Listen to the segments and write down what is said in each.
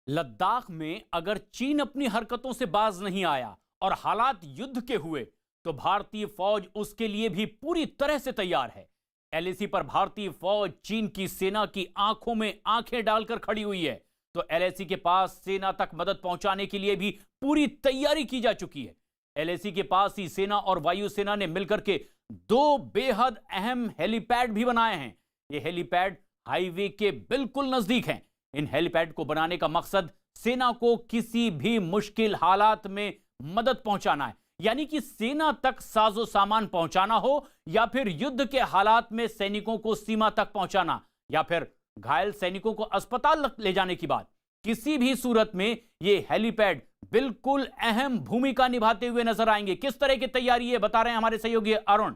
लद्दाख में अगर चीन अपनी हरकतों से बाज नहीं आया और हालात युद्ध के हुए तो भारतीय फौज उसके लिए भी पूरी तरह से तैयार है। एलएसी पर भारतीय फौज चीन की सेना की आंखों में आंखें डालकर खड़ी हुई है, तो एलएसी के पास सेना तक मदद पहुंचाने के लिए भी पूरी तैयारी की जा चुकी है। एलएसी के पास ही सेना और वायुसेना ने मिलकर के दो बेहद अहम हेलीपैड भी बनाए हैं। ये हेलीपैड हाईवे के बिल्कुल नजदीक हैं। इन हेलीपैड को बनाने का मकसद सेना को किसी भी मुश्किल हालात में मदद पहुंचाना है, यानी कि सेना तक साजो सामान पहुंचाना हो या फिर युद्ध के हालात में सैनिकों को सीमा तक पहुंचाना या फिर घायल सैनिकों को अस्पताल ले जाने की बात। किसी भी सूरत में ये हेलीपैड बिल्कुल अहम भूमिका निभाते हुए नजर आएंगे। किस तरह की तैयारी है बता रहे हैं हमारे सहयोगी Arun.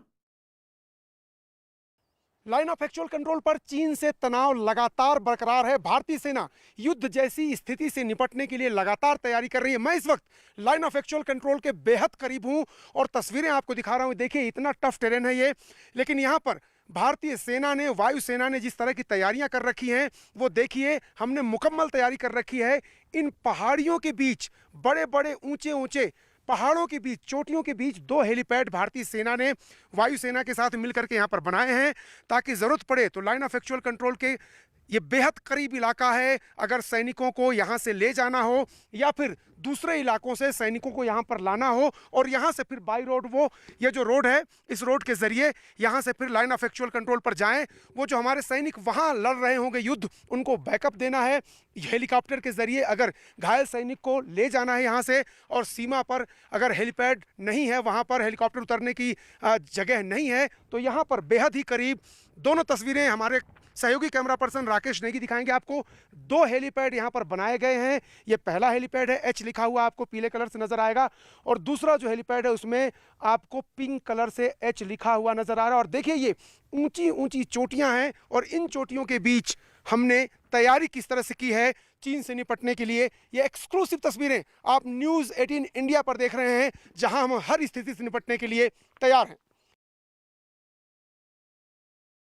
Line of actual control पर चीन से तनाव लगातार बरकरार है। भारतीय सेना युद्ध जैसी स्थिति से निपटने के लिए लगातार तैयारी कर रही है। मैं इस वक्त लाइन ऑफ एक्चुअल कंट्रोल के बेहद करीब हूं और तस्वीरें आपको दिखा रहा हूं। देखिए इतना टफ टेरेन है ये, लेकिन यहां पर भारतीय सेना ने, वायुसेना ने जिस तरह की तैयारियां कर रखी हैं वो देखिए। हमने मुकम्मल तैयारी कर रखी है। इन पहाड़ियों के बीच, बड़े बड़े ऊंचे ऊंचे पहाड़ों के बीच, चोटियों के बीच दो हेलीपैड भारतीय सेना ने वायुसेना के साथ मिलकर के यहां पर बनाए हैं, ताकि जरूरत पड़े तो लाइन ऑफ एक्चुअल कंट्रोल के ये बेहद करीब इलाका है। अगर सैनिकों को यहां से ले जाना हो या फिर दूसरे इलाकों से सैनिकों को यहां पर लाना हो और यहां से फिर बाई रोड, वो ये जो रोड है, इस रोड के जरिए यहां से फिर लाइन ऑफ एक्चुअल कंट्रोल पर जाएं। वो जो हमारे सैनिक वहां लड़ रहे होंगे युद्ध, उनको बैकअप देना है। हेलीकॉप्टर के जरिए अगर घायल सैनिक को ले जाना है यहां से, और सीमा पर अगर हेलीपैड नहीं है, वहां पर हेलीकॉप्टर उतरने की जगह नहीं है, तो यहां पर बेहद ही करीब दोनों तस्वीरें हमारे सहयोगी कैमरा पर्सन राकेश नेगी दिखाएंगे आपको। दो हेलीपैड यहां पर बनाए गए हैं। ये पहला हेलीपैड है, एच लिखा हुआ आपको पीले कलर से नजर आएगा, और दूसरा जो हेलीपैड है उसमें आपको पिंक कलर से एच लिखा हुआ नजर आ रहा है। और देखिए ये ऊंची ऊंची चोटियां हैं और इन चोटियों के बीच हमने तैयारी किस तरह से की है चीन से निपटने के लिए। ये एक्सक्लूसिव तस्वीरें आप न्यूज़ 18 इंडिया पर देख रहे हैं, जहां हम हर स्थिति से निपटने के लिए तैयार हैं।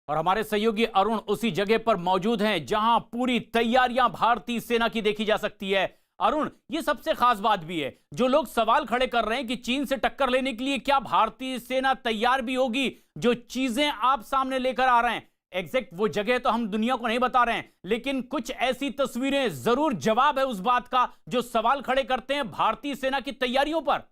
और हमारे सहयोगी अरुण उसी जगह पर मौजूद हैं जहां पूरी तैयारियां भारतीय सेना की देखी जा सकती है। अरुण, ये सबसे खास बात भी है, जो लोग सवाल खड़े कर रहे हैं कि चीन से टक्कर लेने के लिए क्या भारतीय सेना तैयार भी होगी? जो चीजें आप सामने लेकर आ रहे हैं, एग्जैक्ट वो जगह तो हम दुनिया को नहीं बता रहे हैं, लेकिन कुछ ऐसी तस्वीरें जरूर जवाब है उस बात का जो सवाल खड़े करते हैं भारतीय सेना की तैयारियों पर।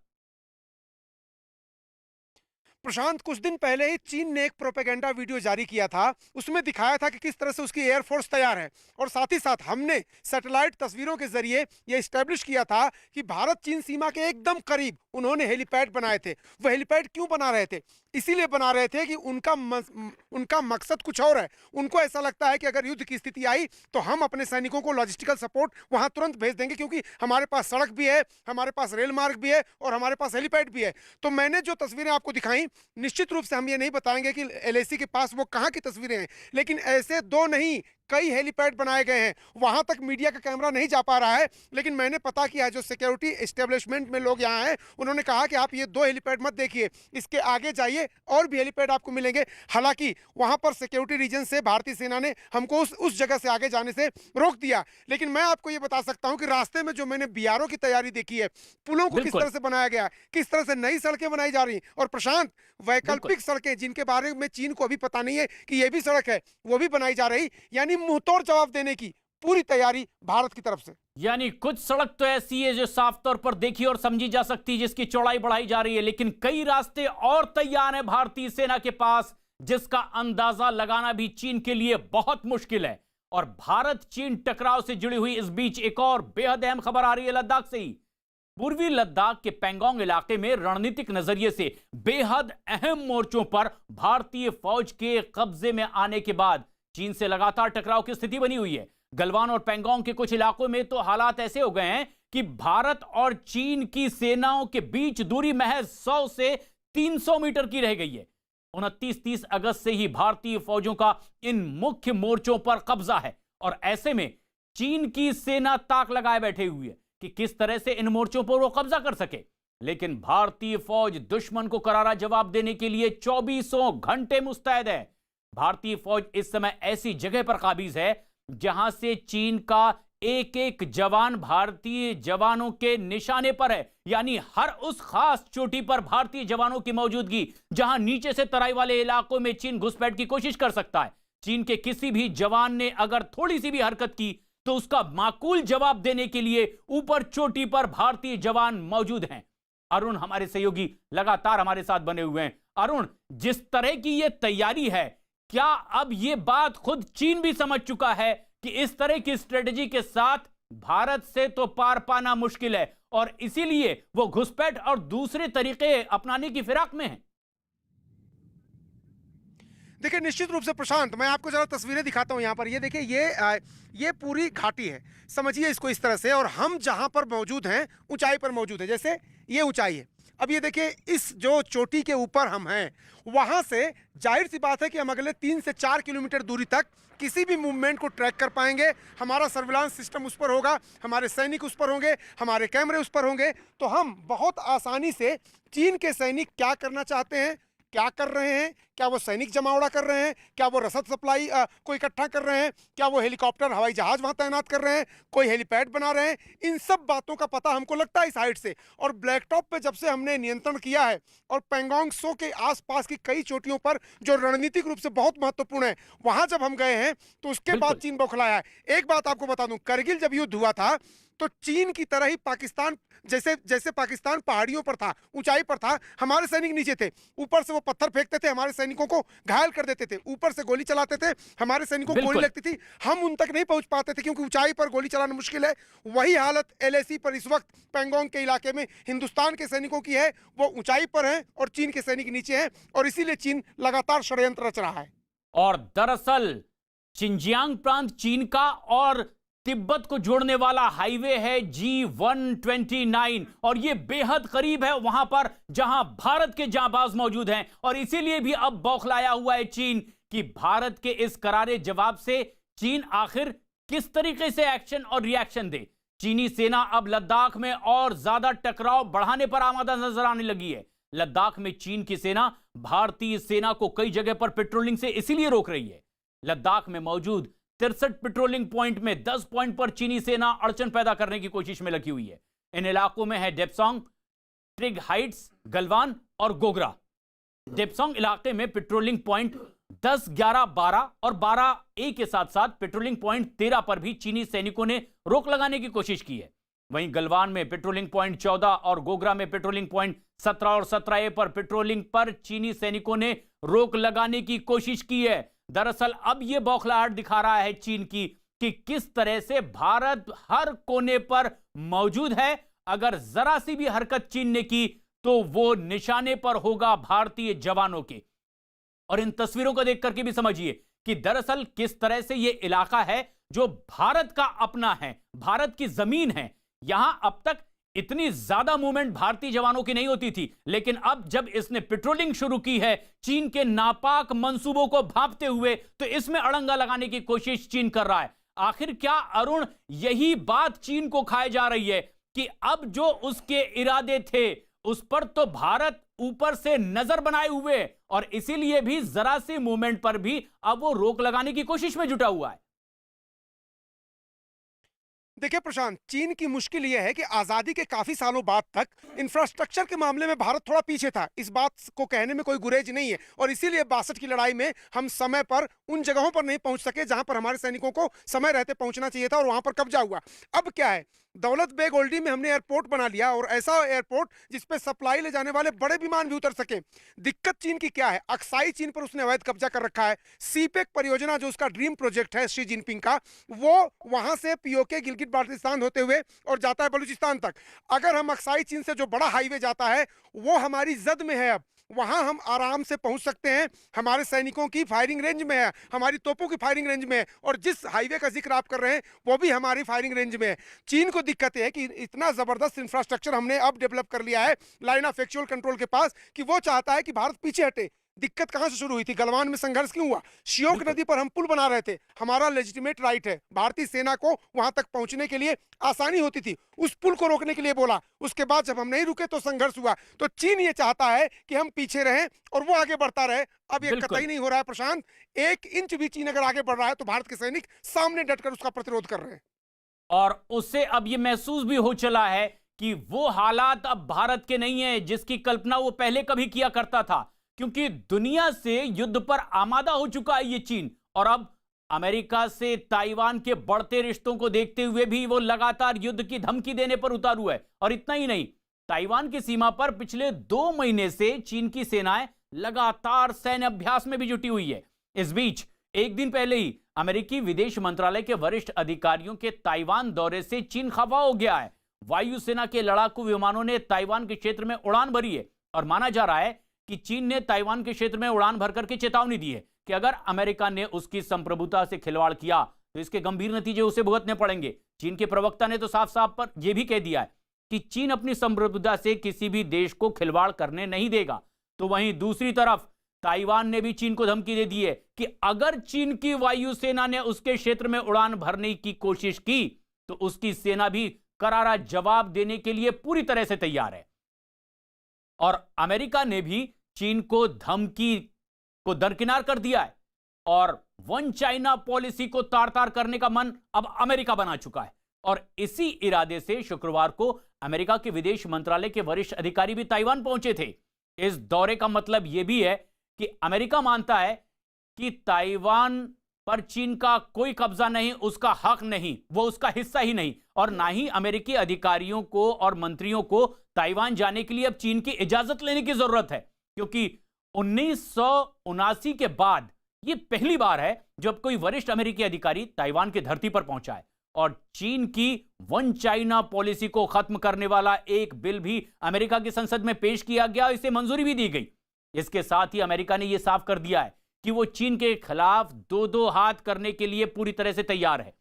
प्रशांत, कुछ दिन पहले ही चीन ने एक प्रोपेगेंडा वीडियो जारी किया था। उसमें दिखाया था कि किस तरह से उसकी एयरफोर्स तैयार है, और साथ ही साथ हमने सैटेलाइट तस्वीरों के जरिए यह एस्टेब्लिश किया था कि भारत चीन सीमा के एकदम करीब उन्होंने हेलीपैड बनाए थे। वो हेलीपैड क्यों बना रहे थे? इसीलिए बना रहे थे कि उनका मकसद कुछ और है। उनको ऐसा लगता है कि अगर युद्ध की स्थिति आई तो हम अपने सैनिकों को लॉजिस्टिकल सपोर्ट वहां तुरंत भेज देंगे, क्योंकि हमारे पास सड़क भी है, हमारे पास रेल मार्ग भी है और हमारे पास हेलीपैड भी है। तो मैंने जो तस्वीरें आपको दिखाई, निश्चित रूप से हम ये नहीं बताएंगे कि एलएसी के पास वो कहां की तस्वीरें हैं, लेकिन ऐसे दो नहीं कई हेलीपैड बनाए गए हैं। वहां तक मीडिया का कैमरा नहीं जा पा रहा है, लेकिन मैंने पता किया, जो सिक्योरिटी एस्टेब्लिशमेंट में लोग यहाँ हैं उन्होंने कहा कि आप ये दो हेलीपैड मत देखिए, इसके आगे जाइए और भी हेलीपैड आपको मिलेंगे। हालांकि वहां पर सिक्योरिटी रीजन से भारतीय सेना ने हमको उस जगह से आगे जाने से रोक दिया। लेकिन मैं आपको ये बता सकता हूं कि रास्ते में जो मैंने बीआरओ की तैयारी देखी है, पुलों को किस तरह से बनाया गया, किस तरह से नई सड़कें बनाई जा रही, और प्रशांत वैकल्पिक सड़कें जिनके बारे में चीन को अभी पता नहीं है कि ये भी सड़क है, वो भी बनाई जा रही। यानी मुंहतोड़ जवाब देने की पूरी तैयारी भारत की तरफ से। यानी कुछ सड़क तो ऐसी है जो साफ तौर पर देखी और समझी जा सकती है, जिसकी चौड़ाई बढ़ाई जा रही है, लेकिन कई रास्ते और तैयार हैं भारतीय सेना के पास, जिसका अंदाजा लगाना भी चीन के लिए बहुत मुश्किल है। और भारत चीन टकराव से जुड़ी हुई इस बीच एक और बेहद अहम खबर आ रही है लद्दाख से ही। पूर्वी लद्दाख के पेंगोंग इलाके में रणनीतिक नजरिए से बेहद अहम मोर्चों पर भारतीय फौज के कब्जे में आने के बाद चीन से लगातार टकराव की स्थिति बनी हुई है। गलवान और पेंगोंग के कुछ इलाकों में तो हालात ऐसे हो गए हैं कि भारत और चीन की सेनाओं के बीच दूरी महज 100 से 300 मीटर की रह गई है। 29-30 अगस्त से ही भारतीय फौजों का इन मुख्य मोर्चों पर कब्जा है, और ऐसे में चीन की सेना ताक लगाए बैठे हुई है कि किस तरह से इन मोर्चों पर वो कब्जा कर सके। लेकिन भारतीय फौज दुश्मन को करारा जवाब देने के लिए 24 घंटे मुस्तैद है। भारतीय फौज इस समय ऐसी जगह पर काबिज है जहां से चीन का एक एक जवान भारतीय जवानों के निशाने पर है, यानी हर उस खास चोटी पर भारतीय जवानों की मौजूदगी जहां नीचे से तराई वाले इलाकों में चीन घुसपैठ की कोशिश कर सकता है। चीन के किसी भी जवान ने अगर थोड़ी सी भी हरकत की तो उसका माकूल जवाब देने के लिए ऊपर चोटी पर भारतीय जवान मौजूद हैं। अरुण हमारे सहयोगी लगातार हमारे साथ बने हुए हैं। अरुण, जिस तरह की यह तैयारी है, क्या अब यह बात खुद चीन भी समझ चुका है कि इस तरह की स्ट्रेटजी के साथ भारत से तो पार पाना मुश्किल है और इसीलिए वो घुसपैठ और दूसरे तरीके अपनाने की फिराक में है? देखिए, निश्चित रूप से प्रशांत, मैं आपको जरा तस्वीरें दिखाता हूं। यहां पर ये देखिए, ये पूरी घाटी है, समझिए इसको इस तरह से। और हम जहां पर मौजूद हैं ऊंचाई पर मौजूद है, जैसे ये ऊंचाई है। अब ये देखिए, इस जो चोटी के ऊपर हम हैं वहां से जाहिर सी बात है कि हम अगले 3 से 4 किलोमीटर दूरी तक किसी भी मूवमेंट को ट्रैक कर पाएंगे। हमारा सर्विलांस सिस्टम उस पर होगा, हमारे सैनिक उस पर होंगे, हमारे कैमरे उस पर होंगे। तो हम बहुत आसानी से चीन के सैनिक क्या करना चाहते हैं, क्या कर रहे हैं, क्या वो सैनिक जमावड़ा कर रहे हैं, क्या वो रसद सप्लाई को इकट्ठा कर रहे हैं, क्या वो हेलीकॉप्टर हवाई जहाज वहां तैनात कर रहे हैं, कोई हेलीपैड बना रहे हैं, इन सब बातों का पता हमको लगता है इस हाइट से। और ब्लैक टॉप पे जब से हमने नियंत्रण किया है और पैंगोंग त्सो के आसपास की कई चोटियों पर जो रणनीतिक रूप से बहुत महत्वपूर्ण है, वहां जब हम गए हैं तो उसके बाद चीन बौखलाया है। एक बात आपको बता दूं, करगिल जब युद्ध हुआ था तो चीन की तरह ही पाकिस्तान, जैसे पाकिस्तान पहाड़ियों पर था, ऊंचाई पर था, हमारे सैनिक नीचे थे। ऊपर से वो पत्थर फेंकते थे, हमारे सैनिकों को घायल कर देते थे। ऊपर से गोली चलाते थे, हमारे सैनिकों को गोली लगती थी, हम उन तक नहीं पहुंच पाते थे क्योंकि ऊंचाई पर गोली चलाना मुश्किल है। वही हालत एलएसी पर इस वक्त पैंगोंग के इलाके में हिंदुस्तान के सैनिकों की है। वो ऊंचाई पर हैं और चीन के सैनिक नीचे हैं और इसीलिए चीन लगातार षड्यंत्र रच रहा है। और दरअसल शिनजियांग प्रांत चीन का और तिब्बत को जोड़ने वाला हाईवे है G129 और यह बेहद करीब है वहां पर जहां भारत के जांबाज मौजूद हैं। और इसीलिए भी अब बौखलाया हुआ है चीन कि भारत के इस करारे जवाब से चीन आखिर किस तरीके से एक्शन और रिएक्शन दे। चीनी सेना अब लद्दाख में और ज्यादा टकराव बढ़ाने पर आमादा नजर आने लगी है। लद्दाख में चीन की सेना भारतीय सेना को कई जगह पर पेट्रोलिंग से इसीलिए रोक रही है। लद्दाख में मौजूद 63 पेट्रोलिंग पॉइंट में 10 पॉइंट पर चीनी सेना अड़चन पैदा करने की कोशिश में लगी हुई है। इन इलाकों में है डेप्सोंग, ट्रिग हाइट्स, गलवान और गोगरा। डेप्सोंग इलाके में पेट्रोलिंग पॉइंट 10, 11, 12 और 12A के साथ साथ पेट्रोलिंग पॉइंट 13 पर भी चीनी सैनिकों ने रोक लगाने की कोशिश की है। वहीं गलवान में पेट्रोलिंग पॉइंट 14 और गोगरा में पेट्रोलिंग पॉइंट 17 और 17A पर पेट्रोलिंग पर चीनी सैनिकों ने रोक लगाने की कोशिश की है। दरअसल अब यह बौखलाहट दिखा रहा है चीन की कि किस तरह से भारत हर कोने पर मौजूद है। अगर जरा सी भी हरकत चीन ने की तो वो निशाने पर होगा भारतीय जवानों के। और इन तस्वीरों को देख करके भी समझिए कि दरअसल किस तरह से यह इलाका है जो भारत का अपना है, भारत की जमीन है। यहां अब तक इतनी ज्यादा मूवमेंट भारतीय जवानों की नहीं होती थी, लेकिन अब जब इसने पेट्रोलिंग शुरू की है चीन के नापाक मंसूबों को भांपते हुए, तो इसमें अड़ंगा लगाने की कोशिश चीन कर रहा है। आखिर क्या अरुण, यही बात चीन को खाए जा रही है कि अब जो उसके इरादे थे उस पर तो भारत ऊपर से नजर बनाए हुए और इसीलिए भी जरा सी मूवमेंट पर भी अब वो रोक लगाने की कोशिश में जुटा हुआ है। देखिए प्रशांत, चीन की मुश्किल यह है कि आजादी के काफी सालों बाद तक इंफ्रास्ट्रक्चर के मामले में भारत थोड़ा पीछे था। इस बात को कहने में कोई गुरेज नहीं है और इसीलिए 62 की लड़ाई में हम समय पर उन जगहों पर नहीं पहुंच सके जहां पर हमारे सैनिकों को समय रहते पहुंचना चाहिए था और वहां पर कब्जा हुआ। अब क्या है, दौलत बेग ओल्डी में हमने एयरपोर्ट बना लिया और ऐसा एयरपोर्ट जिसपे सप्लाई ले जाने वाले बड़े विमान भी उतर सके। दिक्कत चीन की क्या है, अक्साई चीन पर उसने अवैध कब्जा कर रखा है। सीपेक परियोजना जो उसका ड्रीम प्रोजेक्ट है शी जिनपिंग का, वो वहां से पीओके गिलगित बाल्टिस्तान होते हुए और जाता है बलूचिस्तान तक। अगर हम अक्साई चीन से जो बड़ा हाईवे जाता है वो हमारी जद में है, अब वहां हम आराम से पहुंच सकते हैं। हमारे सैनिकों की फायरिंग रेंज में है, हमारी तोपों की फायरिंग रेंज में है और जिस हाईवे का जिक्र आप कर रहे हैं वो भी हमारी फायरिंग रेंज में है। चीन को दिक्कत है कि इतना जबरदस्त इंफ्रास्ट्रक्चर हमने अब डेवलप कर लिया है लाइन ऑफ एक्चुअल कंट्रोल के पास कि वो चाहता है कि भारत पीछे हटे। दिक्कत कहां से शुरू हुई थी, गलवान में संघर्ष क्यों हुआ? श्योक नदी पर हम पुल बना रहे थे, हमारा लेजिटिमेट राइट है, भारतीय सेना को वहां तक पहुंचने के लिए आसानी होती थी, उस पुल को रोकने के लिए बोला। उसके बाद जब हम नहीं रुके तो संघर्ष हुआ। तो चीन ये चाहता है कि हम पीछे रहें और वो आगे बढ़ता रहे। अब ये कतई नहीं हो रहा है प्रशांत। 1 इंच भी चीन अगर आगे बढ़ रहा है तो भारत के सैनिक सामने डटकर उसका प्रतिरोध कर रहे हैं। और उससे अब यह महसूस भी हो चला है कि वो हालात अब भारत के नहीं है जिसकी कल्पना वो पहले कभी किया करता था, क्योंकि दुनिया से युद्ध पर आमादा हो चुका है ये चीन। और अब अमेरिका से ताइवान के बढ़ते रिश्तों को देखते हुए भी वो लगातार युद्ध की धमकी देने पर उतारू है। और इतना ही नहीं, ताइवान की सीमा पर पिछले 2 महीने से चीन की सेनाएं लगातार सैन्य अभ्यास में भी जुटी हुई है। इस बीच एक दिन पहले ही अमेरिकी विदेश मंत्रालय के वरिष्ठ अधिकारियों के ताइवान दौरे से चीन खफा हो गया है। वायुसेना के लड़ाकू विमानों ने ताइवान के क्षेत्र में उड़ान भरी है और माना जा रहा है कि चीन ने ताइवान के क्षेत्र में उड़ान भर करके चेतावनी दी है कि अगर अमेरिका ने उसकी संप्रभुता से खिलवाड़ किया तो इसके गंभीर नतीजे उसे भुगतने पड़ेंगे। चीन के प्रवक्ता ने तो साफ साफ पर यह भी कह दिया है कि चीन अपनी संप्रभुता से किसी भी देश को खिलवाड़ करने नहीं देगा। तो वहीं दूसरी तरफ ताइवान ने भी चीन को धमकी दे दी है कि अगर चीन की वायुसेना ने उसके क्षेत्र में उड़ान भरने की कोशिश की तो उसकी सेना भी करारा जवाब देने के लिए पूरी तरह से तैयार है। और अमेरिका ने भी चीन को धमकी को दरकिनार कर दिया है और वन चाइना पॉलिसी को तार-तार करने का मन अब अमेरिका बना चुका है। और इसी इरादे से शुक्रवार को अमेरिका के विदेश मंत्रालय के वरिष्ठ अधिकारी भी ताइवान पहुंचे थे। इस दौरे का मतलब यह भी है कि अमेरिका मानता है कि ताइवान पर चीन का कोई कब्जा नहीं, उसका हक नहीं, वो उसका हिस्सा ही नहीं। और ना ही अमेरिकी अधिकारियों को और मंत्रियों को ताइवान जाने के लिए अब चीन की इजाजत लेने की जरूरत है, क्योंकि 1979 के बाद यह पहली बार है जब कोई वरिष्ठ अमेरिकी अधिकारी ताइवान की धरती पर पहुंचा है। और चीन की वन चाइना पॉलिसी को खत्म करने वाला एक बिल भी अमेरिका की संसद में पेश किया गया, इसे मंजूरी भी दी गई। इसके साथ ही अमेरिका ने यह साफ कर दिया है कि वो चीन के खिलाफ 2-2 हाथ करने के लिए पूरी तरह से तैयार है।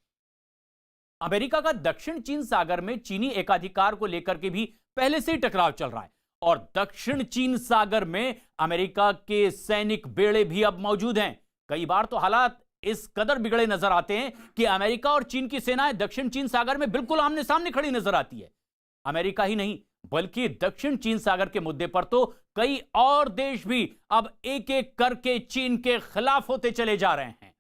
अमेरिका का दक्षिण चीन सागर में चीनी एकाधिकार को लेकर के भी पहले से ही टकराव चल रहा है और दक्षिण चीन सागर में अमेरिका के सैनिक बेड़े भी अब मौजूद हैं। कई बार तो हालात इस कदर बिगड़े नजर आते हैं कि अमेरिका और चीन की सेनाएं दक्षिण चीन सागर में बिल्कुल आमने सामने खड़ी नजर आती है। अमेरिका ही नहीं बल्कि दक्षिण चीन सागर के मुद्दे पर तो कई और देश भी अब एक एक करके चीन के खिलाफ होते चले जा रहे हैं।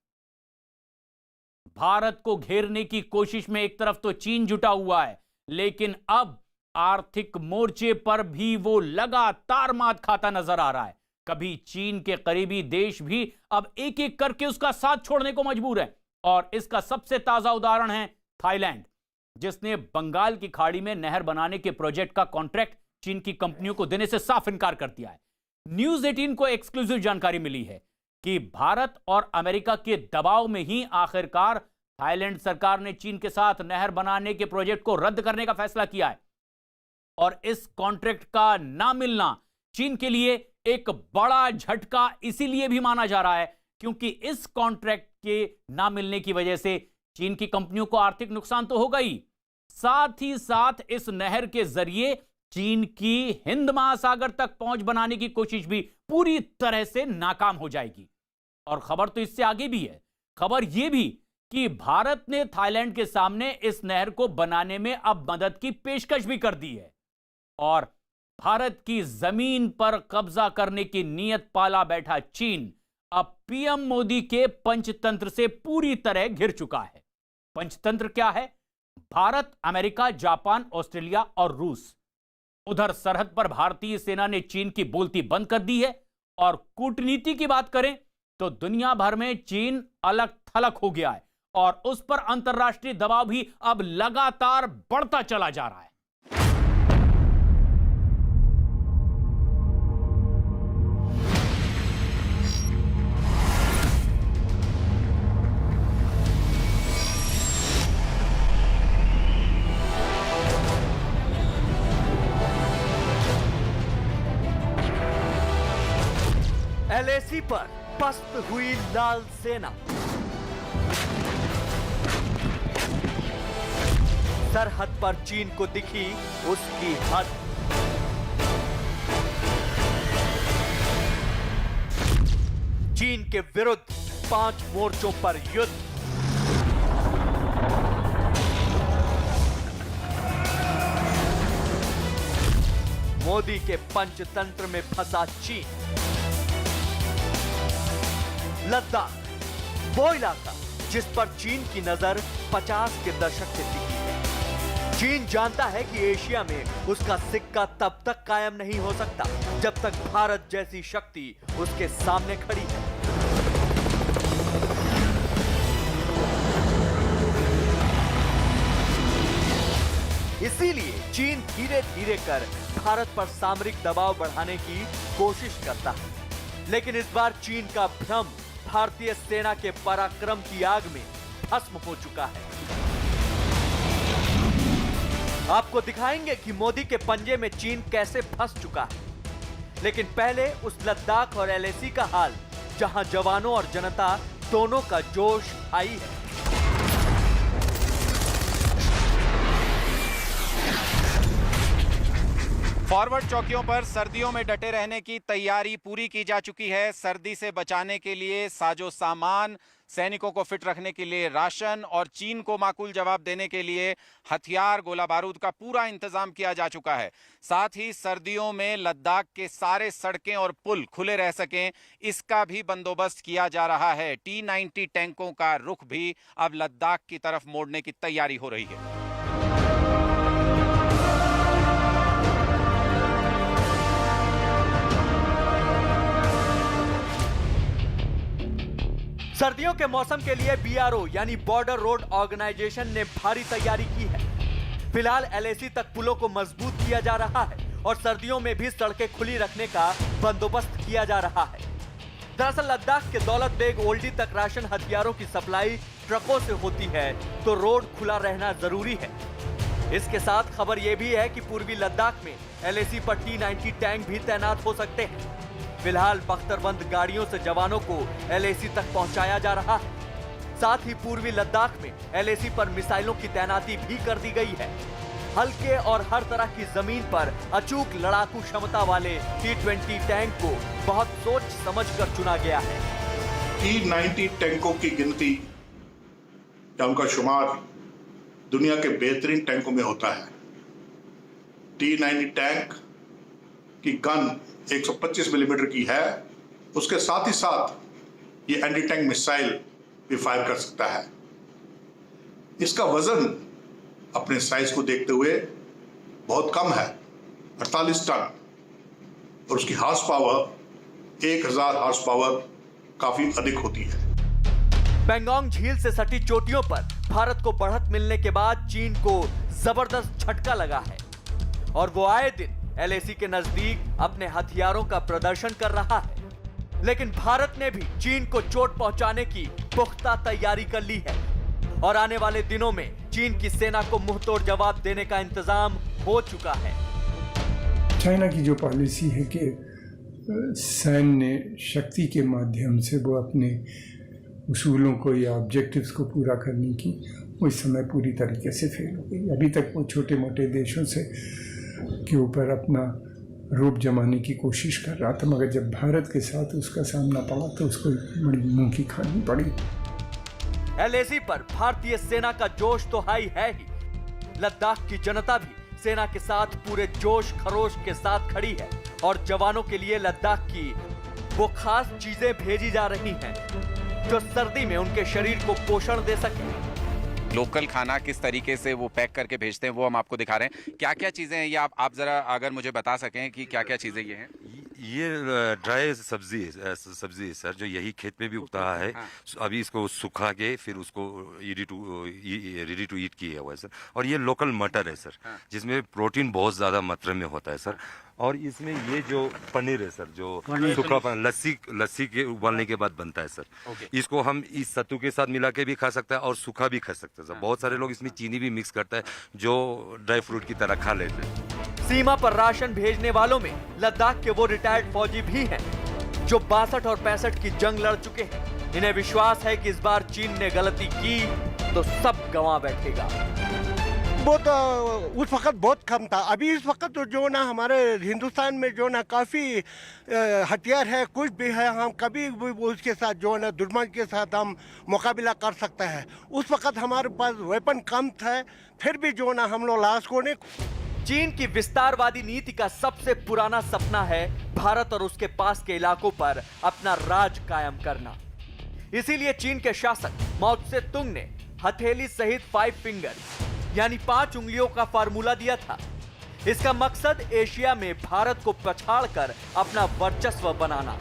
भारत को घेरने की कोशिश में एक तरफ तो चीन जुटा हुआ है, लेकिन अब आर्थिक मोर्चे पर भी वो लगातार मात खाता नजर आ रहा है। कभी चीन के करीबी देश भी अब एक एक करके उसका साथ छोड़ने को मजबूर है और इसका सबसे ताजा उदाहरण है थाईलैंड, जिसने बंगाल की खाड़ी में नहर बनाने के प्रोजेक्ट का कॉन्ट्रैक्ट चीन की कंपनियों को देने से साफ इनकार कर दिया है। न्यूज 18 को एक्सक्लूसिव जानकारी मिली है कि भारत और अमेरिका के दबाव में ही आखिरकार थाईलैंड सरकार ने चीन के साथ नहर बनाने के प्रोजेक्ट को रद्द करने का फैसला किया है। और इस कॉन्ट्रैक्ट का ना मिलना चीन के लिए एक बड़ा झटका इसीलिए भी माना जा रहा है क्योंकि इस कॉन्ट्रैक्ट के ना मिलने की वजह से चीन की कंपनियों को आर्थिक नुकसान तो होगा ही, साथ ही साथ इस नहर के जरिए चीन की हिंद महासागर तक पहुंच बनाने की कोशिश भी पूरी तरह से नाकाम हो जाएगी। और खबर तो इससे आगे भी है, खबर यह भी कि भारत ने थाईलैंड के सामने इस नहर को बनाने में अब मदद की पेशकश भी कर दी है और भारत की जमीन पर कब्जा करने की नीयत पाला बैठा चीन अब पीएम मोदी के पंचतंत्र से पूरी तरह घिर चुका है। पंचतंत्र क्या है? भारत, अमेरिका, जापान, ऑस्ट्रेलिया और रूस। उधर सरहद पर भारतीय सेना ने चीन की बोलती बंद कर दी है और कूटनीति की बात करें तो दुनिया भर में चीन अलग थलग हो गया है और उस पर अंतर्राष्ट्रीय दबाव भी अब लगातार बढ़ता चला जा रहा है। एलएसी पर पस्त हुई लाल सेना, सरहद पर चीन को दिखी उसकी हद। चीन के विरुद्ध 5 मोर्चों पर युद्ध। मोदी के पंचतंत्र में फंसा चीन। लद्दाख, वो इलाका जिस पर चीन की नजर 50 के दशक से टिकी। चीन जानता है कि एशिया में उसका सिक्का तब तक कायम नहीं हो सकता जब तक भारत जैसी शक्ति उसके सामने खड़ी है। इसीलिए चीन धीरे धीरे कर भारत पर सामरिक दबाव बढ़ाने की कोशिश करता है। लेकिन इस बार चीन का भ्रम भारतीय सेना के पराक्रम की आग में भस्म हो चुका है। आपको दिखाएंगे कि मोदी के पंजे में चीन कैसे फंस चुका है। लेकिन पहले उस लद्दाख और एलएसी का हाल, जहां जवानों और जनता दोनों का जोश आई है। फॉरवर्ड चौकियों पर सर्दियों में डटे रहने की तैयारी पूरी की जा चुकी है। सर्दी से बचाने के लिए साजो सामान, सैनिकों को फिट रखने के लिए राशन और चीन को माकूल जवाब देने के लिए हथियार, गोला बारूद का पूरा इंतजाम किया जा चुका है। साथ ही सर्दियों में लद्दाख के सारे सड़कें और पुल खुले रह सकें, इसका भी बंदोबस्त किया जा रहा है। T-90 टैंकों का रुख भी अब लद्दाख की तरफ मोड़ने की तैयारी हो रही है। सर्दियों के मौसम के लिए बीआरओ यानी बॉर्डर रोड ऑर्गेनाइजेशन ने भारी तैयारी की है। फिलहाल एलएसी तक पुलों को मजबूत किया जा रहा है और सर्दियों में भी सड़कें खुली रखने का बंदोबस्त किया जा रहा है। दरअसल लद्दाख के दौलत बेग ओल्डी तक राशन हथियारों की सप्लाई ट्रकों से होती है, तो रोड खुला रहना जरूरी है। इसके साथ खबर यह भी है कि पूर्वी लद्दाख में एलएसी पर T-90 टैंक भी तैनात हो सकते हैं। फिलहाल बख्तरबंद गाड़ियों से जवानों को एलएसी तक पहुंचाया जा रहा है। साथ ही पूर्वी लद्दाख में एलएसी पर मिसाइलों की तैनाती भी कर दी गई है। हल्के और हर तरह की जमीन पर अचूक लड़ाकू क्षमता वाले T-20 टैंक को बहुत सोच समझकर चुना गया है। T-90 टैंकों की गिनती या उनका शुमार दुनिया के बेहतरीन टैंकों में होता है। T-90 टैंक की गन 125 मिलीमीटर की है। उसके साथ ही साथ ये एंटी टैंक मिसाइल भी फायर कर सकता है। इसका वजन अपने साइज को देखते हुए बहुत कम है, 48 टन, और उसकी हार्स पावर 1000 हार्स पावर काफी अधिक होती है। पेंगोंग झील से सटी चोटियों पर भारत को बढ़त मिलने के बाद चीन को जबरदस्त झटका लगा है और वो आए दिन एलएसी के नजदीक अपने हथियारों का प्रदर्शन कर रहा है। लेकिन भारत ने भी चीन को चोट पहुंचाने की पुख्ता तैयारी कर ली है और आने वाले दिनों में चीन की सेना को मुंहतोड़ जवाब देने का इंतजाम हो चुका है। चाइना की जो पॉलिसी है कि सैन्य शक्ति के माध्यम से वो अपने उसूलों को या ऑब्जेक्टिव्स को पूरा करने की, वो इस समय पूरी तरीके से फेल हो गई। अभी तक वो छोटे मोटे देशों से के ऊपर अपना रोब जमाने की कोशिश कर रहा था, मगर जब भारत के साथ उसका सामना पड़ा तो उसको बड़ी मुंह की खानी पड़ी। एलएसी पर भारतीय सेना का जोश तो हाई है ही, लद्दाख की जनता भी सेना के साथ पूरे जोश खरोश के साथ खड़ी है और जवानों के लिए लद्दाख की वो खास चीजें भेजी जा रही हैं जो सर्दी में उनके शरीर को पोषण दे सके। लोकल खाना किस तरीके से वो पैक करके भेजते हैं वो हम आपको दिखा रहे हैं। क्या क्या चीज़ें हैं ये आप ज़रा अगर मुझे बता सकें कि क्या क्या चीज़ें ये हैं। ये ड्राई सब्जी है सर, जो यही खेत में भी उगता है। हाँ। अभी इसको सुखा के फिर उसको रेडी टू ईट किया हुआ है सर। और ये लोकल मटर है सर, हाँ। जिसमें प्रोटीन बहुत ज़्यादा मात्रा में होता है सर। और इसमें ये जो पनीर है सर, जो सूखा पनीर लस्सी के उबालने के बाद बनता है सर, इसको हम इस सत्तू के साथ मिला के भी खा सकते हैं और सूखा भी खा सकते हैं सर। बहुत सारे लोग इसमें चीनी भी मिक्स करता है जो ड्राई फ्रूट की तरह खा लेते हैं। सीमा पर राशन भेजने वालों में लद्दाख के वो रिटायर्ड फौजी भी हैं जो 62 और 65 की जंग लड़ चुके हैं। इन्हें विश्वास है कि इस बार चीन ने गलती की तो सब गंवा बैठेगा। वो तो उस वक्त बहुत कम था। अभी इस वक्त तो जो ना हमारे हिंदुस्तान में जो ना काफ़ी हथियार है, कुछ भी है, हम कभी भी उसके साथ जो ना दुश्मन के साथ हम मुकाबला कर सकते हैं। उस वक्त हमारे पास वेपन कम था, फिर भी जो ना हम लोग लास्ट को ने। चीन की विस्तारवादी नीति का सबसे पुराना सपना है भारत और उसके पास के इलाकों पर अपना राज कायम करना। इसीलिए चीन के शासक माओ त्से तुंग ने हथेली सहित 5 फिंगर यानी 5 उंगलियों का फार्मूला दिया था। इसका मकसद एशिया में भारत को पछाड़कर अपना वर्चस्व बनाना।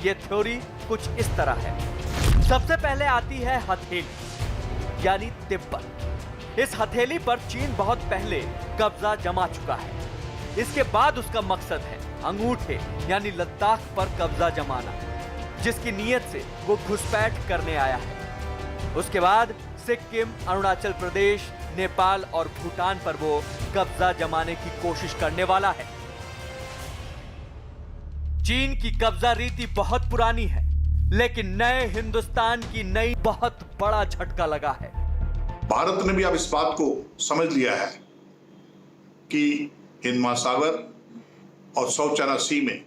यह थ्योरी कुछ इस तरह है। सबसे पहले आती है हथेली यानी तिब्बत। इस हथेली पर चीन बहुत पहले कब्जा जमा चुका है। इसके बाद उसका मकसद है अंगूठे यानी लद्दाख पर कब्जा जमाना, जिसकी नीयत से वो घुसपैठ करने आया है। उसके बाद सिक्किम, अरुणाचल प्रदेश, नेपाल और भूटान पर वो कब्जा जमाने की कोशिश करने वाला है। चीन की कब्जा रीति बहुत पुरानी है, लेकिन नए हिंदुस्तान की नई बहुत बड़ा झटका लगा है। भारत ने भी अब इस बात को समझ लिया है कि हिंद महासागर और साउथ चाइना सी में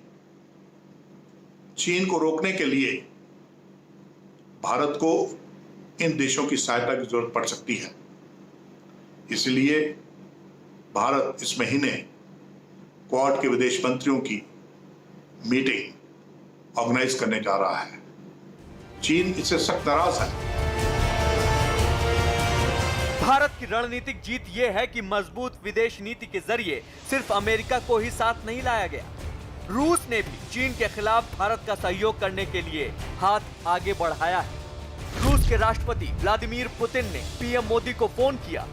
चीन को रोकने के लिए भारत को इन देशों की सहायता की जरूरत पड़ सकती है। इसलिए भारत इस महीने क्वाड के विदेश मंत्रियों की मीटिंग ऑर्गेनाइज करने जा रहा है। चीन इससे सख्त नाराज है। भारत की रणनीतिक जीत यह है कि मजबूत विदेश नीति के जरिए सिर्फ अमेरिका को ही साथ नहीं लाया गया। रूस ने भी चीन के खिलाफ भारत का सहयोग करने के लिए हाथ आगे बढ़ाया है। रूस के राष्ट्रपति व्लादिमीर पुतिन ने पीएम मोदी को फोन किया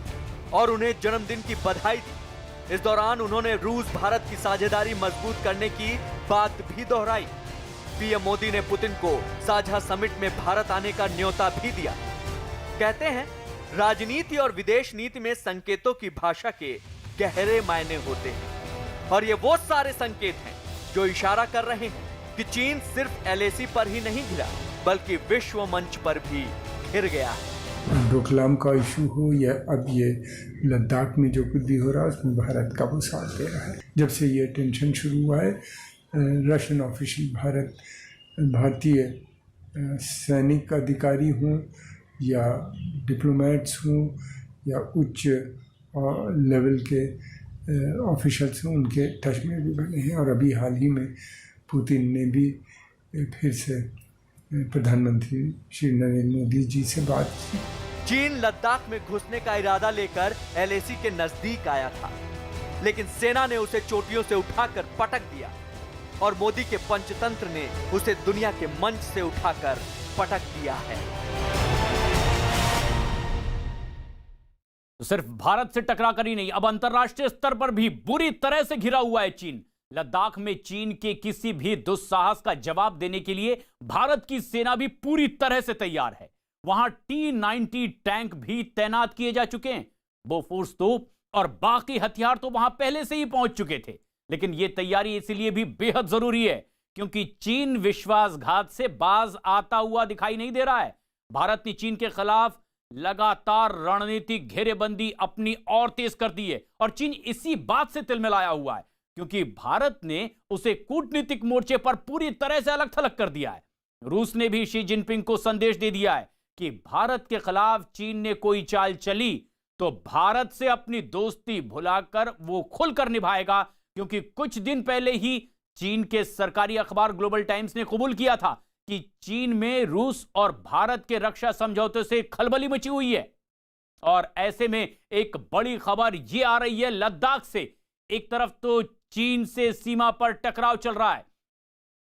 और उन्हें जन्मदिन की बधाई दी। इस दौरान उन्होंने रूस भारत की साझेदारी मजबूत करने की बात भी दोहराई। पीएम मोदी ने पुतिन को साझा समिट में भारत आने का न्योता भी दिया। कहते हैं राजनीति और विदेश नीति में संकेतों की भाषा के गहरे मायने होते हैं, और ये वो सारे संकेत हैं जो इशारा कर रहे हैं कि चीन सिर्फ एलएसी पर ही नहीं घिरा, बल्कि विश्व मंच पर भी घिर गया है। डोकलाम का इशू हो या अब ये लद्दाख में जो कुछ भी हो रहा है, उसमें भारत का वो साथ दे रहा है। जब से ये टेंशन शुरू हुआ है, रशियन ऑफिशियल भारतीय सैनिक अधिकारी हों या डिप्लोमेट्स हों या उच्च लेवल के ऑफिशियल्स हों, उनके टच में भी बने हैं। और अभी हाल ही में पुतिन ने भी फिर से प्रधानमंत्री श्री नरेंद्र मोदी जी से बात की। चीन लद्दाख में घुसने का इरादा लेकर एलएसी के नजदीक आया था, लेकिन सेना ने उसे चोटियों से उठाकर पटक दिया और मोदी के पंचतंत्र ने उसे दुनिया के मंच से उठाकर पटक दिया है। तो सिर्फ भारत से टकराकर ही नहीं, अब अंतर्राष्ट्रीय स्तर पर भी बुरी तरह से घिरा हुआ है चीन। लद्दाख में चीन के किसी भी दुस्साहस का जवाब देने के लिए भारत की सेना भी पूरी तरह से तैयार है। वहां T-90 टैंक भी तैनात किए जा चुके हैं। बोफोर्स तोप और बाकी हथियार तो वहां पहले से ही पहुंच चुके थे, लेकिन यह तैयारी इसलिए भी बेहद जरूरी है क्योंकि चीन विश्वासघात से बाज आता हुआ दिखाई नहीं दे रहा है। भारत ने चीन के खिलाफ लगातार रणनीतिक घेरेबंदी अपनी और तेज कर दी है और चीन इसी बात से तिलमिलाया हुआ है क्योंकि भारत ने उसे कूटनीतिक मोर्चे पर पूरी तरह से अलग थलग कर दिया है। रूस ने भी शी जिनपिंग को संदेश दे दिया है कि भारत के खिलाफ चीन ने कोई चाल चली तो भारत से अपनी दोस्ती भुलाकर वो खुलकर निभाएगा, क्योंकि कुछ दिन पहले ही चीन के सरकारी अखबार ग्लोबल टाइम्स ने कबूल किया था कि चीन में रूस और भारत के रक्षा समझौते से खलबली मची हुई है। और ऐसे में एक बड़ी खबर यह आ रही है लद्दाख से। एक तरफ तो चीन से सीमा पर टकराव चल रहा है,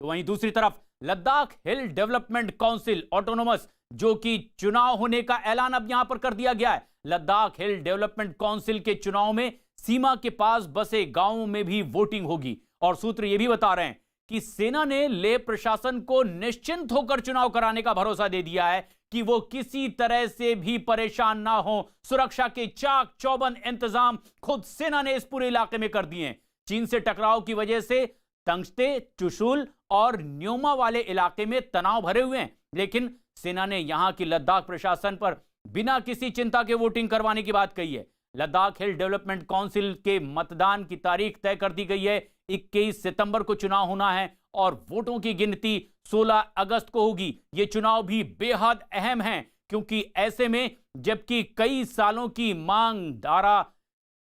तो वहीं दूसरी तरफ लद्दाख हिल डेवलपमेंट काउंसिल ऑटोनोमस, जो कि चुनाव होने का ऐलान अब यहां पर कर दिया गया है। लद्दाख हिल डेवलपमेंट काउंसिल के चुनाव में सीमा के पास बसे गांवों में भी वोटिंग होगी और सूत्र यह भी बता रहे हैं कि सेना ने लेह प्रशासन को निश्चिंत होकर चुनाव कराने का भरोसा दे दिया है कि वो किसी तरह से भी परेशान ना हो। सुरक्षा के चाक चौबंद इंतजाम खुद सेना ने इस पूरे इलाके में कर दिए हैं। चीन से टकराव की वजह से तंगस्ते, चुशुल और न्योमा वाले इलाके में तनाव भरे हुए हैं, लेकिन सेना ने यहां की लद्दाख प्रशासन पर बिना किसी चिंता के वोटिंग करवाने की बात कही है। लद्दाख हिल डेवलपमेंट काउंसिल के मतदान की तारीख तय कर दी गई है। 21 सितंबर को चुनाव होना है और वोटों की गिनती 16 अगस्त को होगी। ये चुनाव भी बेहद अहम है क्योंकि ऐसे में जबकि कई सालों की मांग धारा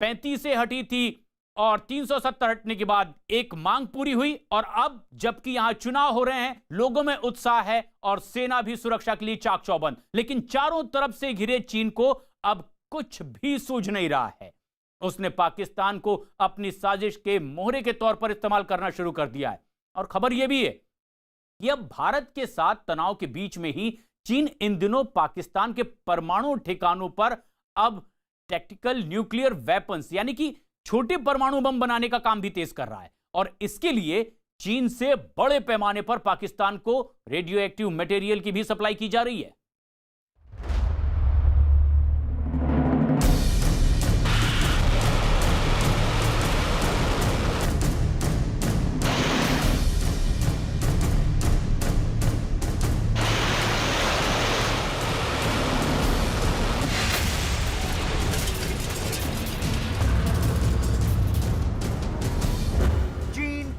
35 से हटी थी और 370 हटने के बाद एक मांग पूरी हुई, और अब जबकि यहां चुनाव हो रहे हैं, लोगों में उत्साह है और सेना भी सुरक्षा के लिए चाक चौबंद। लेकिन चारों तरफ से घिरे चीन को अब कुछ भी सूझ नहीं रहा है। उसने पाकिस्तान को अपनी साजिश के मोहरे के तौर पर इस्तेमाल करना शुरू कर दिया है। और खबर यह भी है कि अब भारत के साथ तनाव के बीच में ही चीन इन दिनों पाकिस्तान के परमाणु ठिकानों पर अब टैक्टिकल न्यूक्लियर वेपन्स यानी कि छोटे परमाणु बम बनाने का काम भी तेज कर रहा है। और इसके लिए चीन से बड़े पैमाने पर पाकिस्तान को रेडियो एक्टिव मटेरियल की भी सप्लाई की जा रही है।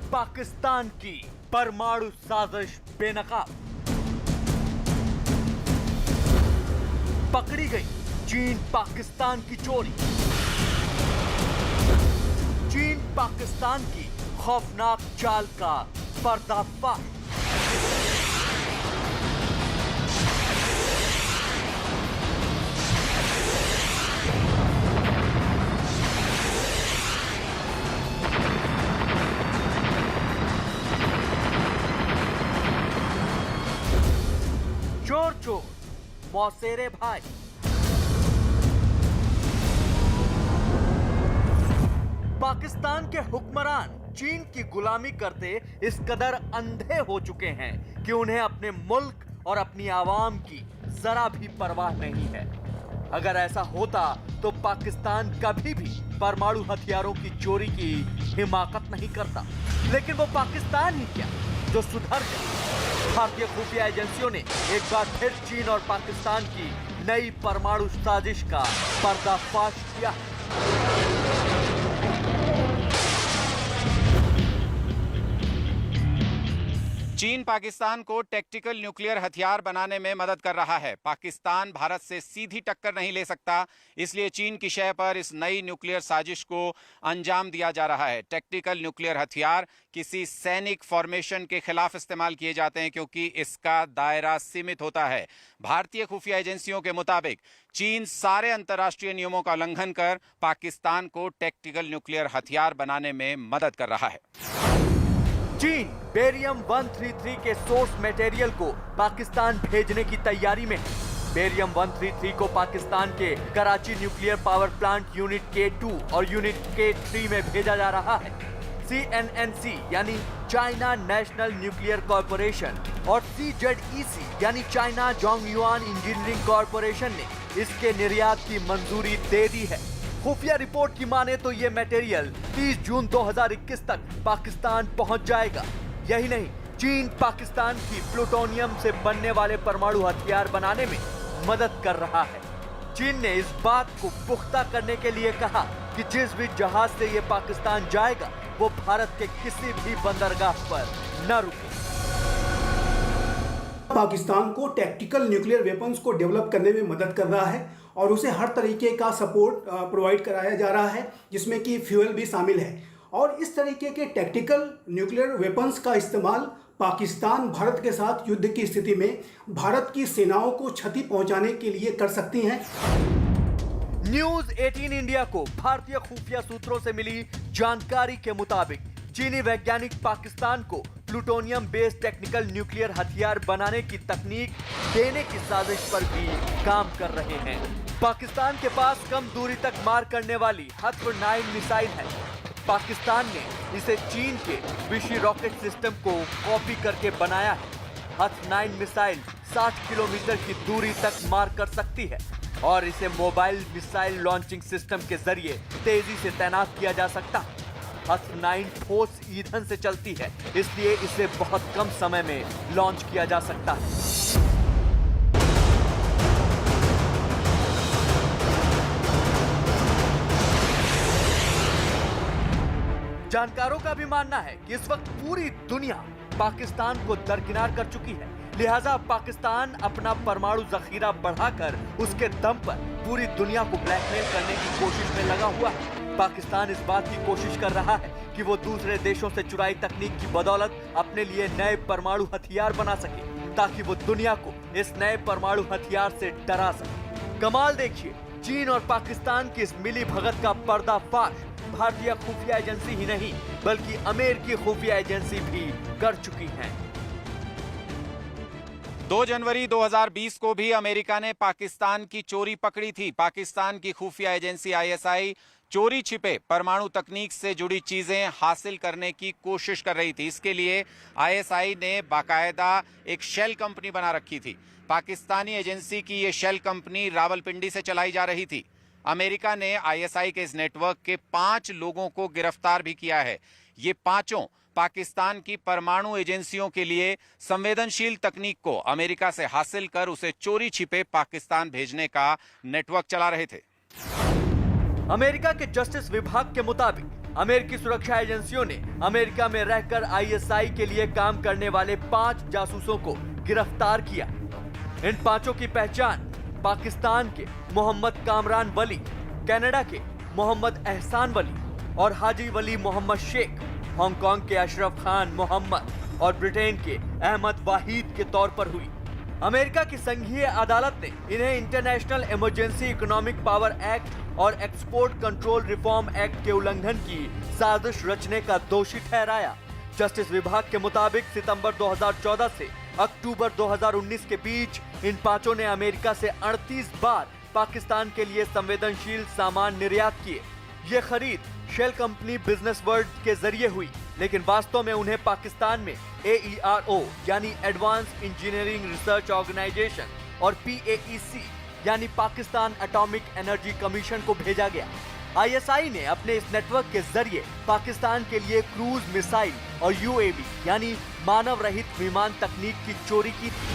पाकिस्तान की परमाणु साजिश बेनकाब। पकड़ी गई चीन पाकिस्तान की चोरी। चीन पाकिस्तान की खौफनाक चाल का पर्दाफाश। चोर चोर मौसेरे भाई। पाकिस्तान के हुक्मरान चीन की गुलामी करते इस कदर अंधे हो चुके हैं कि उन्हें अपने मुल्क और अपनी आवाम की जरा भी परवाह नहीं है। अगर ऐसा होता तो पाकिस्तान कभी भी परमाणु हथियारों की चोरी की हिमाकत नहीं करता। लेकिन वो पाकिस्तान ही क्या जो सुधर गया। भारतीय खुफिया एजेंसियों ने एक बार फिर चीन और पाकिस्तान की नई परमाणु साजिश का पर्दाफाश किया। चीन पाकिस्तान को टैक्टिकल न्यूक्लियर हथियार बनाने में मदद कर रहा है। पाकिस्तान भारत से सीधी टक्कर नहीं ले सकता, इसलिए चीन की शय पर इस नई न्यूक्लियर साजिश को अंजाम दिया जा रहा है। टैक्टिकल न्यूक्लियर हथियार किसी सैनिक फॉर्मेशन के खिलाफ इस्तेमाल किए जाते हैं क्योंकि इसका दायरा सीमित होता है। भारतीय खुफिया एजेंसियों के मुताबिक चीन सारे अंतर्राष्ट्रीय नियमों का उल्लंघन कर पाकिस्तान को टैक्टिकल न्यूक्लियर हथियार बनाने में मदद कर रहा है। चीन बेरियम 133 के सोर्स मटेरियल को पाकिस्तान भेजने की तैयारी में है। बेरियम 133 को पाकिस्तान के Karachi nuclear power plant unit K2 और यूनिट K3 में भेजा जा रहा है। CNNC यानी चाइना नेशनल न्यूक्लियर कॉरपोरेशन और CZEC यानी चाइना जोंगयुआन इंजीनियरिंग कॉरपोरेशन ने इसके निर्यात की मंजूरी दे दी है। खुफिया रिपोर्ट की माने तो ये मटेरियल 30 जून 2021 तक पाकिस्तान पहुंच जाएगा। यही नहीं, चीन पाकिस्तान की प्लूटोनियम से बनने वाले परमाणु हथियार बनाने में मदद कर रहा है। चीन ने इस बात को पुख्ता करने के लिए कहा कि जिस भी जहाज से ये पाकिस्तान जाएगा वो भारत के किसी भी बंदरगाह पर न रुके। पाकिस्तान को टैक्टिकल न्यूक्लियर वेपन्स को डेवलप करने में मदद कर रहा है और उसे हर तरीके का सपोर्ट प्रोवाइड कराया जा रहा है, जिसमें कि फ्यूल भी शामिल है। और इस तरीके के टैक्टिकल न्यूक्लियर वेपन्स का इस्तेमाल पाकिस्तान भारत के साथ युद्ध की स्थिति में भारत की सेनाओं को क्षति पहुंचाने के लिए कर सकती हैं। न्यूज 18 इंडिया को भारतीय खुफिया सूत्रों से मिली जानकारी के मुताबिक चीनी वैज्ञानिक पाकिस्तान को प्लूटोनियम बेस्ड टेक्निकल न्यूक्लियर हथियार बनाने की तकनीक देने की साजिश पर भी काम कर रहे हैं। पाकिस्तान के पास कम दूरी तक मार करने वाली HATF-9 मिसाइल है। पाकिस्तान ने इसे चीन के विशी रॉकेट सिस्टम को कॉपी करके बनाया है। HATF-9 मिसाइल 60 किलोमीटर की दूरी तक मार कर सकती है और इसे मोबाइल मिसाइल लॉन्चिंग सिस्टम के जरिए तेजी से तैनात किया जा सकता है। HATF-9 ठोस ईंधन से चलती है, इसलिए इसे बहुत कम समय में लॉन्च किया जा सकता है। जानकारों का भी मानना है कि इस वक्त पूरी दुनिया पाकिस्तान को दरकिनार कर चुकी है, लिहाजा पाकिस्तान अपना परमाणु जखीरा बढ़ाकर उसके दम पर पूरी दुनिया को ब्लैकमेल करने की कोशिश में लगा हुआ है। पाकिस्तान इस बात की कोशिश कर रहा है कि वो दूसरे देशों से चुराई तकनीक की बदौलत अपने लिए नए परमाणु हथियार बना सके, ताकि वो दुनिया को इस नए परमाणु हथियार से डरा सके। कमाल देखिए, चीन और पाकिस्तान की इस मिली भगत का पर्दाफाश भारतीय खुफिया एजेंसी ही नहीं बल्कि अमेरिकी खुफिया एजेंसी भी कर चुकी है। 2 जनवरी 2020 को भी अमेरिका ने पाकिस्तान की चोरी पकड़ी थी। पाकिस्तान की खुफिया एजेंसी आईएसआई चोरी छिपे परमाणु तकनीक से जुड़ी चीजें हासिल करने की कोशिश कर रही थी। इसके लिए आईएसआई ने बाकायदा एक शेल कंपनी बना रखी थी। पाकिस्तानी एजेंसी की ये शेल कंपनी रावलपिंडी से चलाई जा रही थी। अमेरिका ने आईएसआई के इस नेटवर्क के 5 लोगों को गिरफ्तार भी किया है। ये पांचों पाकिस्तान की परमाणु एजेंसियों के लिए संवेदनशील तकनीक को अमेरिका से हासिल कर उसे चोरी छिपे पाकिस्तान भेजने का नेटवर्क चला रहे थे। अमेरिका के जस्टिस विभाग के मुताबिक अमेरिकी सुरक्षा एजेंसियों ने अमेरिका में रहकर आईएसआई के लिए काम करने वाले 5 जासूसों को गिरफ्तार किया। इन 5 की पहचान पाकिस्तान के मोहम्मद कामरान वली, कनाडा के मोहम्मद एहसान वली और हाजी वली मोहम्मद शेख, हांगकांग के अशरफ खान मोहम्मद और ब्रिटेन के अहमद वाहिद के तौर पर हुई। अमेरिका की संघीय अदालत ने इन्हें international emergency economic power act और एक्सपोर्ट कंट्रोल रिफॉर्म एक्ट के उल्लंघन की साजिश रचने का दोषी ठहराया। जस्टिस विभाग के मुताबिक सितंबर 2014 से अक्टूबर 2019 के बीच इन 5 ने अमेरिका से 38 बार पाकिस्तान के लिए संवेदनशील सामान निर्यात किए। ये खरीद शेल कंपनी बिजनेस वर्ल्ड के जरिए हुई, लेकिन वास्तव में उन्हें पाकिस्तान में AERO यानी एडवांस इंजीनियरिंग रिसर्च ऑर्गेनाइजेशन और PAEC यानी पाकिस्तान एटॉमिक एनर्जी कमीशन को भेजा गया। आईएसआई ने अपने इस नेटवर्क के जरिए पाकिस्तान के लिए क्रूज मिसाइल और UAV यानी मानव रहित विमान तकनीक की चोरी की थी।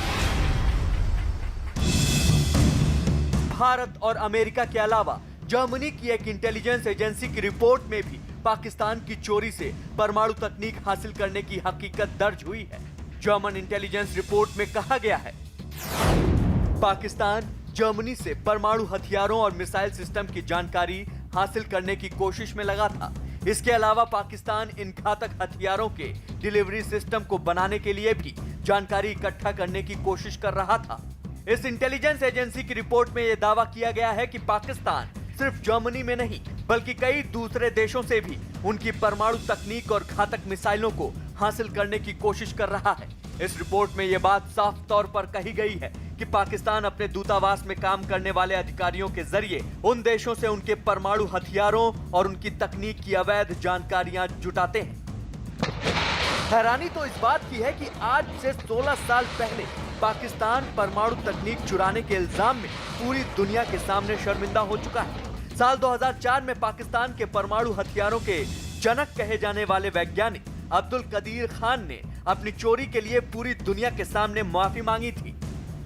भारत और अमेरिका के अलावा जर्मनी की एक इंटेलिजेंस एजेंसी की रिपोर्ट में भी पाकिस्तान की चोरी से परमाणु तकनीक हासिल करने की हकीकत दर्ज हुई है। जर्मन इंटेलिजेंस रिपोर्ट में कहा गया है, पाकिस्तान जर्मनी से परमाणु हथियारों और मिसाइल सिस्टम की जानकारी हासिल करने की कोशिश में लगा था। इसके अलावा पाकिस्तान इन घातक हथियारों के डिलीवरी सिस्टम को बनाने के लिए भी जानकारी इकट्ठा करने की कोशिश कर रहा था। इस इंटेलिजेंस एजेंसी की रिपोर्ट में यह दावा किया गया है कि पाकिस्तान सिर्फ जर्मनी में नहीं बल्कि कई दूसरे देशों से भी उनकी परमाणु तकनीक और घातक मिसाइलों को हासिल करने की कोशिश कर रहा है। इस रिपोर्ट में यह बात साफ तौर पर कही गई है कि पाकिस्तान अपने दूतावास में काम करने वाले अधिकारियों के जरिए उन देशों से उनके परमाणु हथियारों और उनकी तकनीक की अवैध जानकारियां जुटाते हैं। हैरानी तो इस बात की है कि आज से 16 साल पहले पाकिस्तान परमाणु तकनीक चुराने के इल्जाम में पूरी दुनिया के सामने शर्मिंदा हो चुका है। साल 2004 में पाकिस्तान के परमाणु हथियारों के जनक कहे जाने वाले वैज्ञानिक अब्दुल कदीर खान ने अपनी चोरी के लिए पूरी दुनिया के सामने माफी मांगी थी।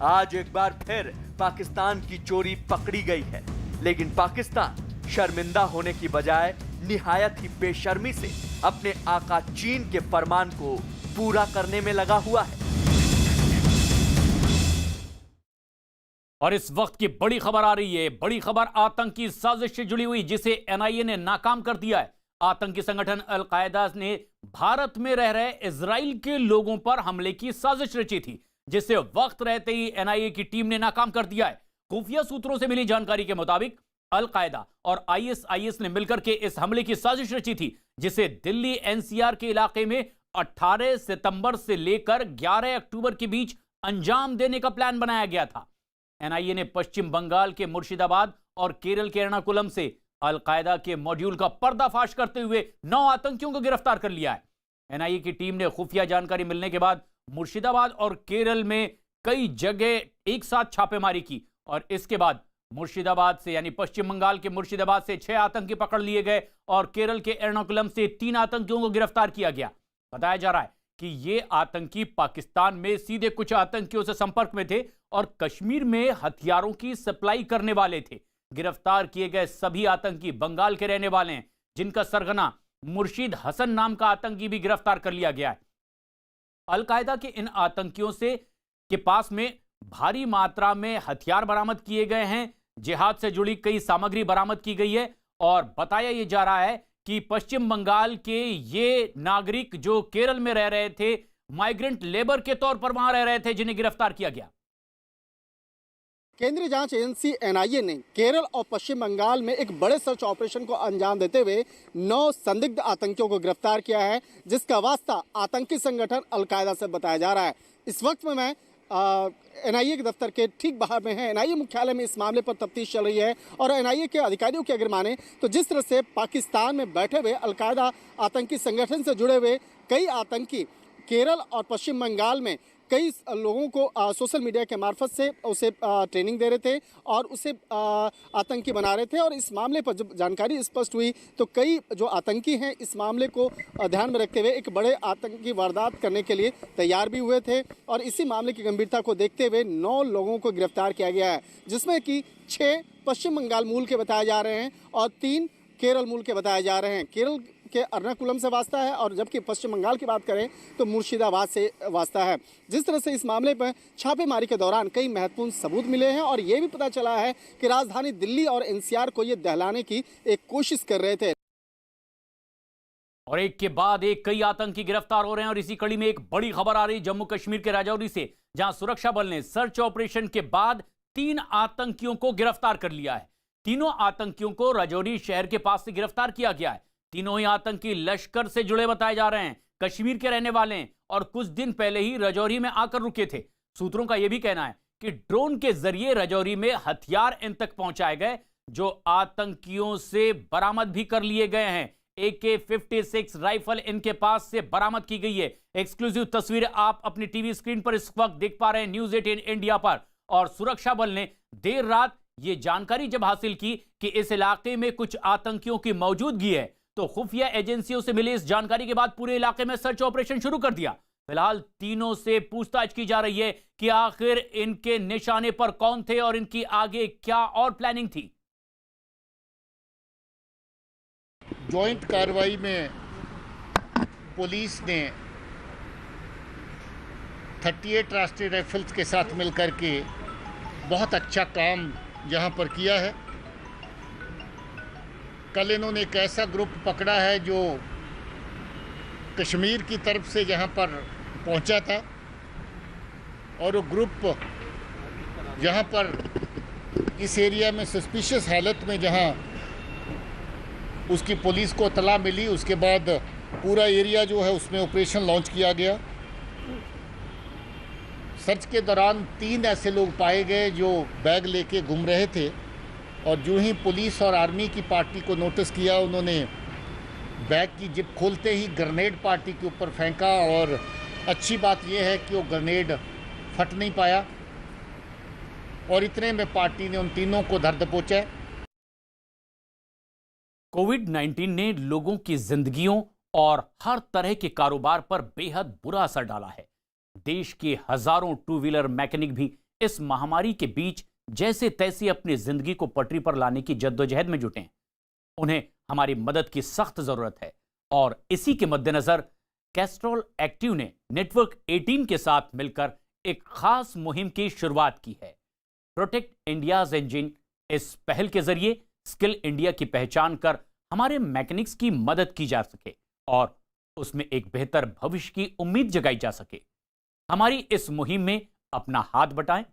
आज एक बार फिर पाकिस्तान की चोरी पकड़ी गई है, लेकिन पाकिस्तान शर्मिंदा होने की बजाय निहायत ही बेशर्मी से अपने आका चीन के फरमान को पूरा करने में लगा हुआ है। और इस वक्त की बड़ी खबर आ रही है। बड़ी खबर आतंकी साजिश से जुड़ी हुई जिसे एनआईए ने नाकाम कर दिया है। आतंकी संगठन अल-कायदा ने भारत में रह रहे इजराइल के लोगों पर हमले की साजिश रची थी, जिसे वक्त रहते ही एनआईए की टीम ने नाकाम कर दिया है। खुफिया सूत्रों से मिली जानकारी के मुताबिक अल-कायदा और आईएसआईएस ने मिलकर के इस हमले की साजिश रची थी, जिसे दिल्ली एनसीआर के इलाके में 18 सितंबर से लेकर 11 अक्टूबर के बीच अंजाम देने का प्लान बनाया गया था। एनआईए ने पश्चिम बंगाल के मुर्शिदाबाद और केरल के एर्नाकुलम से अल-कायदा के मॉड्यूल का पर्दाफाश करते हुए 9 आतंकियों को गिरफ्तार कर लिया है। एनआईए की टीम ने खुफिया जानकारी मिलने के बाद मुर्शिदाबाद और केरल में कई जगह एक साथ छापेमारी की और इसके बाद मुर्शिदाबाद से यानी पश्चिम बंगाल के मुर्शिदाबाद से 6 आतंकी पकड़ लिए गए और केरल के एर्नाकुलम से 3 आतंकियों को गिरफ्तार किया गया। बताया जा रहा है कि ये आतंकी पाकिस्तान में सीधे कुछ आतंकियों से संपर्क में थे और कश्मीर में हथियारों की सप्लाई करने वाले थे। गिरफ्तार किए गए सभी आतंकी बंगाल के रहने वाले हैं, जिनका सरगना मुर्शिद हसन नाम का आतंकी भी गिरफ्तार कर लिया गया है। अल-कायदा के इन आतंकियों से के पास में भारी मात्रा में हथियार बरामद किए गए हैं, जिहाद से जुड़ी कई सामग्री बरामद की गई है और बताया यह जा रहा है कि पश्चिम बंगाल के ये नागरिक जो केरल में रह रहे थे, माइग्रेंट लेबर के तौर पर वहां रह रहे थे, जिन्हें गिरफ्तार किया गया। केंद्रीय जांच एजेंसी एनआईए ने केरल और पश्चिम बंगाल में एक बड़े सर्च ऑपरेशन को अंजाम देते हुए 9 संदिग्ध आतंकियों को गिरफ्तार किया है, जिसका वास्ता आतंकी संगठन अलकायदा से बताया जा रहा है। इस वक्त में मैं एनआईए के दफ्तर के ठीक बाहर में है। एनआईए मुख्यालय में इस मामले पर तफ्तीश चल रही है और एनआईए के अधिकारियों की अगर माने तो जिस तरह से पाकिस्तान में बैठे हुए अलकायदा आतंकी संगठन से जुड़े हुए कई आतंकी केरल और पश्चिम बंगाल में कई लोगों को सोशल मीडिया के मार्फत से उसे ट्रेनिंग दे रहे थे और उसे आतंकी बना रहे थे, और इस मामले पर जब जानकारी स्पष्ट हुई तो कई जो आतंकी हैं इस मामले को ध्यान में रखते हुए एक बड़े आतंकी वारदात करने के लिए तैयार भी हुए थे, और इसी मामले की गंभीरता को देखते हुए 9 लोगों को गिरफ्तार किया गया है, जिसमें कि 6 पश्चिम बंगाल मूल के बताए जा रहे हैं और 3 केरल मूल के बताए जा रहे हैं। केरल के एर्नाकुलम से वास्ता है और जबकि पश्चिम बंगाल की बात करें तो मुर्शिदाबाद से वास्ता है। जिस तरह से इस मामले पर छापेमारी के दौरान कई महत्वपूर्ण सबूत मिले हैं और ये भी पता चला है कि राजधानी दिल्ली और एनसीआर को ये दहलाने की एक कोशिश कर रहे थे। और एक के बाद एक कई आतंकी गिरफ्तार हो रहे हैं और इसी कड़ी में एक बड़ी खबर आ रही जम्मू कश्मीर के राजौरी से, जहां सुरक्षा बल ने सर्च ऑपरेशन के बाद 3 आतंकियों को गिरफ्तार कर लिया है। तीनों आतंकियों को राजौरी शहर के पास से गिरफ्तार किया गया है। तीनों ही आतंकी लश्कर से जुड़े बताए जा रहे हैं, कश्मीर के रहने वाले हैं और कुछ दिन पहले ही राजौरी में आकर रुके थे। सूत्रों का यह भी कहना है कि ड्रोन के जरिए राजौरी में हथियार इन तक पहुंचाए गए जो आतंकियों से बरामद भी कर लिए गए हैं। AK-56 राइफल इनके पास से बरामद की गई है। एक्सक्लूसिव तस्वीरें आप अपनी टीवी स्क्रीन पर इस वक्त देख पा रहे हैं न्यूज़ 18 इंडिया पर। और सुरक्षा बल ने देर रात ये जानकारी जब हासिल की कि इस इलाके में कुछ आतंकियों की मौजूदगी है तो खुफिया एजेंसियों से मिली इस जानकारी के बाद पूरे इलाके में सर्च ऑपरेशन शुरू कर दिया। फिलहाल तीनों से पूछताछ की जा रही है कि आखिर इनके निशाने पर कौन थे और इनकी आगे क्या और प्लानिंग थी। जॉइंट कार्रवाई में पुलिस ने 38 राष्ट्रीय राइफल्स के साथ मिलकर के बहुत अच्छा काम यहाँ पर किया है। कल इन्होंने एक ऐसा ग्रुप पकड़ा है जो कश्मीर की तरफ से यहाँ पर पहुँचा था और वो ग्रुप यहाँ पर इस एरिया में सस्पिशियस हालत में जहाँ उसकी पुलिस को इत्तला मिली उसके बाद पूरा एरिया जो है उसमें ऑपरेशन लॉन्च किया गया। सर्च के दौरान 3 ऐसे लोग पाए गए जो बैग लेके घूम रहे थे और जो ही पुलिस और आर्मी की पार्टी को नोटिस किया उन्होंने बैग की जिप खोलते ही ग्रेनेड पार्टी के ऊपर फेंका और अच्छी बात यह है कि वो ग्रेनेड फट नहीं पाया और इतने में पार्टी ने उन तीनों को धर दबोचा। कोविड-19 ने लोगों की जिंदगियों और हर तरह के कारोबार पर बेहद बुरा असर डाला है। देश के हजारों 2 व्हीलर मैकेनिक भी इस महामारी के बीच जैसे तैसे अपनी जिंदगी को पटरी पर लाने की जद्दोजहद में जुटे हैं। उन्हें हमारी मदद की सख्त जरूरत है और इसी के मद्देनजर कैस्ट्रॉल एक्टिव ने नेटवर्क 18 के साथ मिलकर एक खास मुहिम की शुरुआत की है। प्रोटेक्ट इंडियाज इंजन इस पहल के जरिए स्किल इंडिया की पहचान कर हमारे मैकेनिक्स की मदद की जा सके और उसमें एक बेहतर भविष्य की उम्मीद जगाई जा सके। हमारी इस मुहिम में अपना हाथ बटाएं